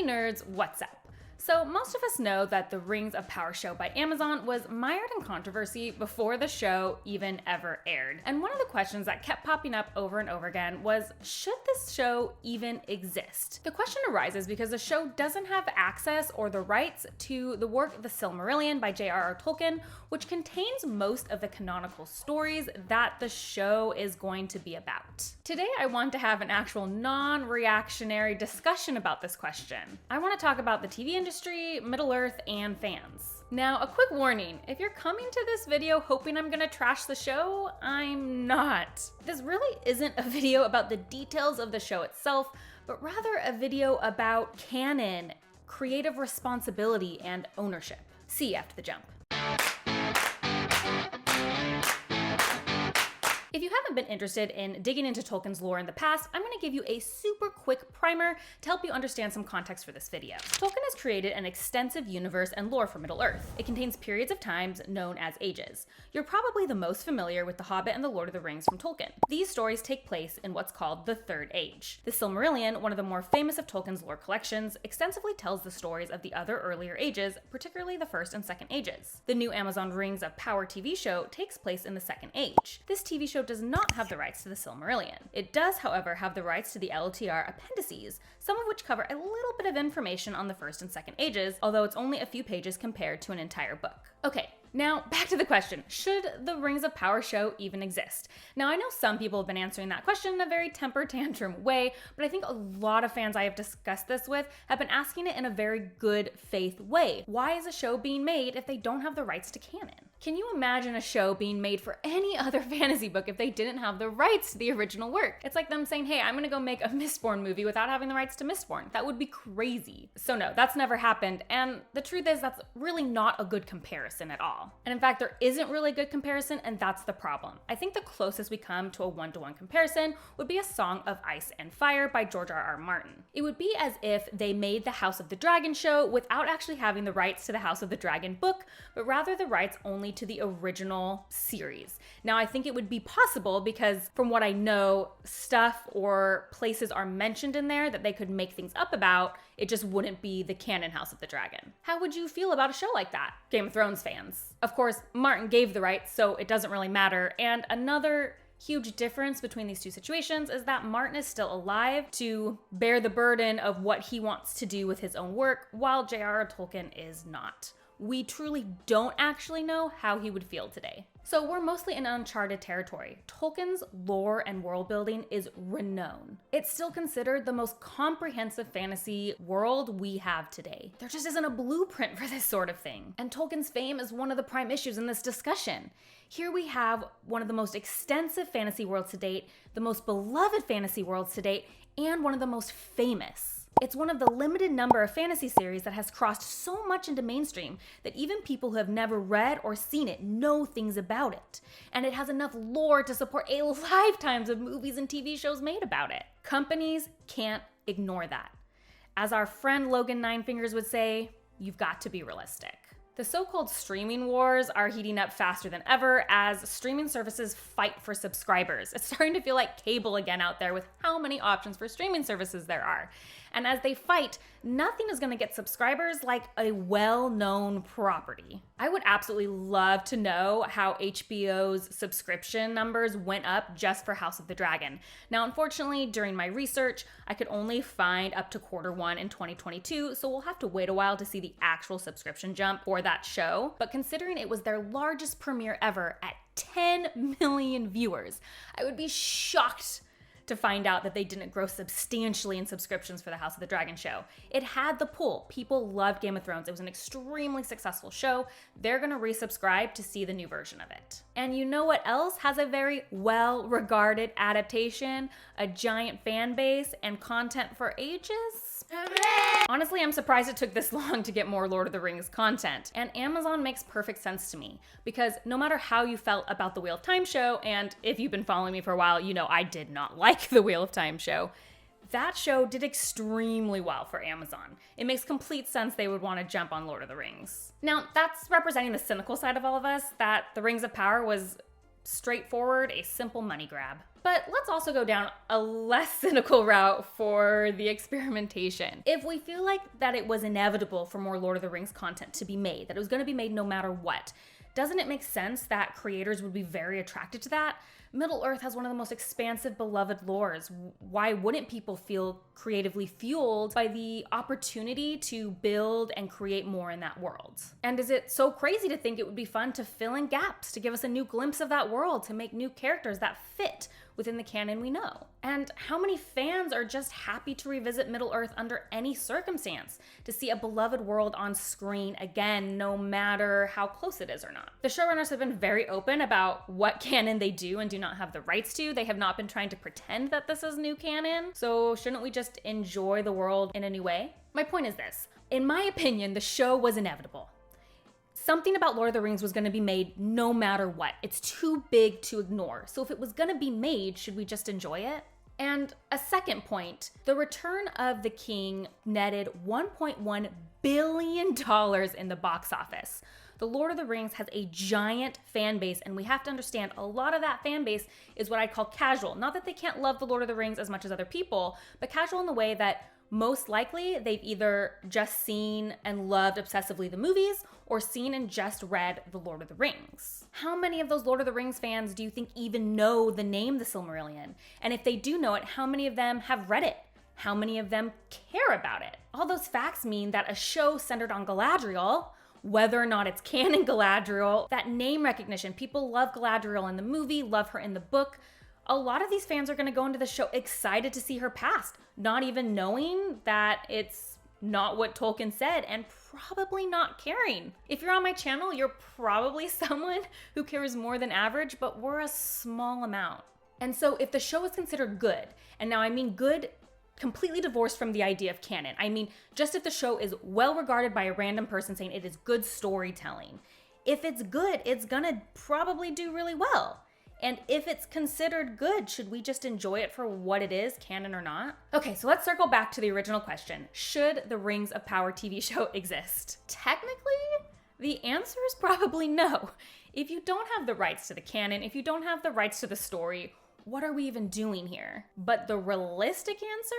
nerds, what's up? So most of us know that the Rings of Power show by Amazon was mired in controversy before the show even ever aired. And one of the questions that kept popping up over and over again was, should this show even exist? The question arises because the show doesn't have access or the rights to the work The Silmarillion by J.R.R. Tolkien, which contains most of the canonical stories that the show is going to be about. Today I want to have an actual non-reactionary discussion about this question. I want to talk about the TV industry, Middle-earth, and fans. Now, a quick warning, if you're coming to this video hoping I'm gonna trash the show, I'm not. This really isn't a video about the details of the show itself, but rather a video about canon, creative responsibility, and ownership. See you after the jump. If you haven't been interested in digging into Tolkien's lore in the past, I'm going to give you a super quick primer to help you understand some context for this video. Tolkien has created an extensive universe and lore for Middle-earth. It contains periods of times known as ages. You're probably the most familiar with The Hobbit and The Lord of the Rings from Tolkien. These stories take place in what's called the Third Age. The Silmarillion, one of the more famous of Tolkien's lore collections, extensively tells the stories of the other earlier ages, particularly the First and Second Ages. The new Amazon Rings of Power TV show takes place in the Second Age. This TV show does not have the rights to the Silmarillion. It does, however, have the rights to the LOTR appendices, some of which cover a little bit of information on the First and Second Ages, although it's only a few pages compared to an entire book. Okay, now back to the question, should the Rings of Power show even exist? Now I know some people have been answering that question in a very temper tantrum way, but I think a lot of fans I have discussed this with have been asking it in a very good faith way. Why is a show being made if they don't have the rights to canon? Can you imagine a show being made for any other fantasy book if they didn't have the rights to the original work? It's like them saying, hey, I'm gonna go make a Mistborn movie without having the rights to Mistborn. That would be crazy. So no, that's never happened, and the truth is that's really not a good comparison at all. And in fact, there isn't really a good comparison, and that's the problem. I think the closest we come to a one-to-one comparison would be A Song of Ice and Fire by George R.R. Martin. It would be as if they made the House of the Dragon show without actually having the rights to the House of the Dragon book, but rather the rights only to the original series. Now, I think it would be possible because from what I know, stuff or places are mentioned in there that they could make things up about. It just wouldn't be the canon House of the Dragon. How would you feel about a show like that? Game of Thrones fans. Of course, Martin gave the rights, so it doesn't really matter. And another huge difference between these two situations is that Martin is still alive to bear the burden of what he wants to do with his own work, while J.R.R. Tolkien is not. We truly don't actually know how he would feel today. So we're mostly in uncharted territory. Tolkien's lore and world building is renowned. It's still considered the most comprehensive fantasy world we have today. There just isn't a blueprint for this sort of thing. And Tolkien's fame is one of the prime issues in this discussion. Here we have one of the most extensive fantasy worlds to date, the most beloved fantasy worlds to date, and one of the most famous. It's one of the limited number of fantasy series that has crossed so much into mainstream that even people who have never read or seen it know things about it. And it has enough lore to support a lifetime of movies and TV shows made about it. Companies can't ignore that. As our friend Logan Ninefingers would say, you've got to be realistic. The so-called streaming wars are heating up faster than ever as streaming services fight for subscribers. It's starting to feel like cable again out there with how many options for streaming services there are. And as they fight, nothing is going to get subscribers like a well-known property. I would absolutely love to know how HBO's subscription numbers went up just for House of the Dragon. Now, unfortunately, during my research, I could only find up to Q1 in 2022, so we'll have to wait a while to see the actual subscription jump for that show. But considering it was their largest premiere ever at 10 million viewers, I would be shocked to find out that they didn't grow substantially in subscriptions for the House of the Dragon show. It had the pull. People loved Game of Thrones. It was an extremely successful show. They're gonna resubscribe to see the new version of it. And you know what else has a very well-regarded adaptation, a giant fan base, and content for ages? Hooray! Honestly, I'm surprised it took this long to get more Lord of the Rings content. And Amazon makes perfect sense to me, because no matter how you felt about the Wheel of Time show, and if you've been following me for a while, you know I did not like the Wheel of Time show, that show did extremely well for Amazon. It makes complete sense they would want to jump on Lord of the Rings. Now, that's representing the cynical side of all of us, that the Rings of Power was straightforward, a simple money grab. But let's also go down a less cynical route for the experimentation. If we feel like that it was inevitable for more Lord of the Rings content to be made, that it was going to be made no matter what, doesn't it make sense that creators would be very attracted to that? Middle-earth has one of the most expansive, beloved lores. Why wouldn't people feel creatively fueled by the opportunity to build and create more in that world? And is it so crazy to think it would be fun to fill in gaps, to give us a new glimpse of that world, to make new characters that fit within the canon we know? And how many fans are just happy to revisit Middle-earth under any circumstance, to see a beloved world on screen again, no matter how close it is or not? The showrunners have been very open about what canon they do and do not have the rights to. They have not been trying to pretend that this is new canon. So shouldn't we just enjoy the world in a new way? My point is this. In my opinion, the show was inevitable. Something about Lord of the Rings was going to be made no matter what. It's too big to ignore. So if it was going to be made, should we just enjoy it? And a second point, the Return of the King netted $1.1 billion in the box office. The Lord of the Rings has a giant fan base, and we have to understand a lot of that fan base is what I call casual. Not that they can't love the Lord of the Rings as much as other people, but casual in the way that most likely they've either just seen and loved obsessively the movies or seen and just read The Lord of the Rings. How many of those Lord of the Rings fans do you think even know the name The Silmarillion? And if they do know it, how many of them have read it? How many of them care about it? All those facts mean that a show centered on Galadriel, whether or not it's canon Galadriel, that name recognition, people love Galadriel in the movie, love her in the book. A lot of these fans are going to go into the show excited to see her past, not even knowing that it's not what Tolkien said and probably not caring. If you're on my channel, you're probably someone who cares more than average, but we're a small amount. And so if the show is considered good, and now I mean good completely divorced from the idea of canon, I mean just if the show is well regarded by a random person saying it is good storytelling, if it's good, it's gonna probably do really well. And if it's considered good, should we just enjoy it for what it is, canon or not? Okay, so let's circle back to the original question. Should the Rings of Power TV show exist? Technically, the answer is probably no. If you don't have the rights to the canon, if you don't have the rights to the story, what are we even doing here? But the realistic answer?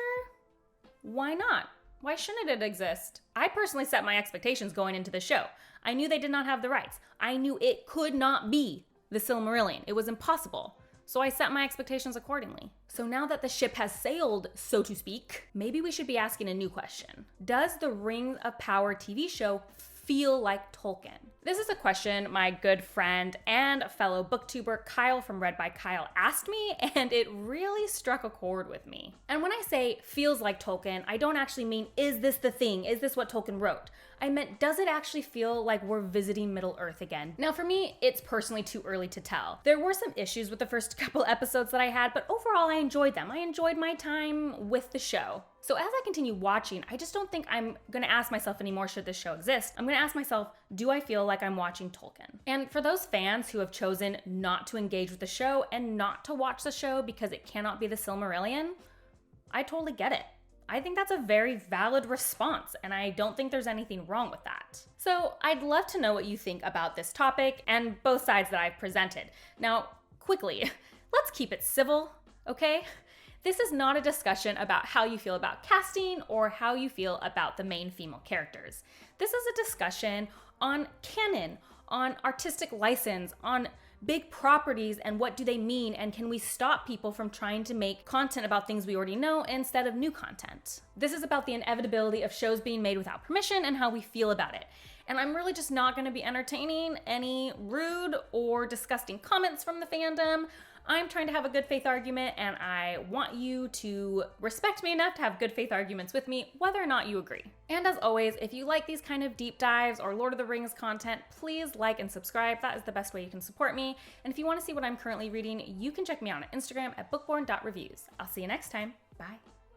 Why not? Why shouldn't it exist? I personally set my expectations going into the show. I knew they did not have the rights. I knew it could not be the Silmarillion. It was impossible. So I set my expectations accordingly. So now that the ship has sailed, so to speak, maybe we should be asking a new question. Does the Rings of Power TV show feel like Tolkien? This is a question my good friend and fellow booktuber Kyle from Read by Kyle asked me, and it really struck a chord with me. And when I say feels like Tolkien, I don't actually mean, is this the thing? Is this what Tolkien wrote? I meant, does it actually feel like we're visiting Middle-earth again? Now for me, it's personally too early to tell. There were some issues with the first couple episodes that I had, but overall I enjoyed them. I enjoyed my time with the show. So as I continue watching, I just don't think I'm gonna ask myself anymore, should this show exist? I'm gonna ask myself, do I feel like I'm watching Tolkien? And for those fans who have chosen not to engage with the show and not to watch the show because it cannot be the Silmarillion, I totally get it. I think that's a very valid response, and I don't think there's anything wrong with that. So I'd love to know what you think about this topic and both sides that I've presented. Now, quickly, let's keep it civil, okay? This is not a discussion about how you feel about casting or how you feel about the main female characters. This is a discussion on canon, on artistic license, on big properties and what do they mean, and can we stop people from trying to make content about things we already know instead of new content? This is about the inevitability of shows being made without permission and how we feel about it. And I'm really just not going to be entertaining any rude or disgusting comments from the fandom. I'm trying to have a good faith argument, and I want you to respect me enough to have good faith arguments with me, whether or not you agree. And as always, if you like these kind of deep dives or Lord of the Rings content, please like and subscribe. That is the best way you can support me. And if you want to see what I'm currently reading, you can check me out on Instagram at bookborn.reviews. I'll see you next time. Bye.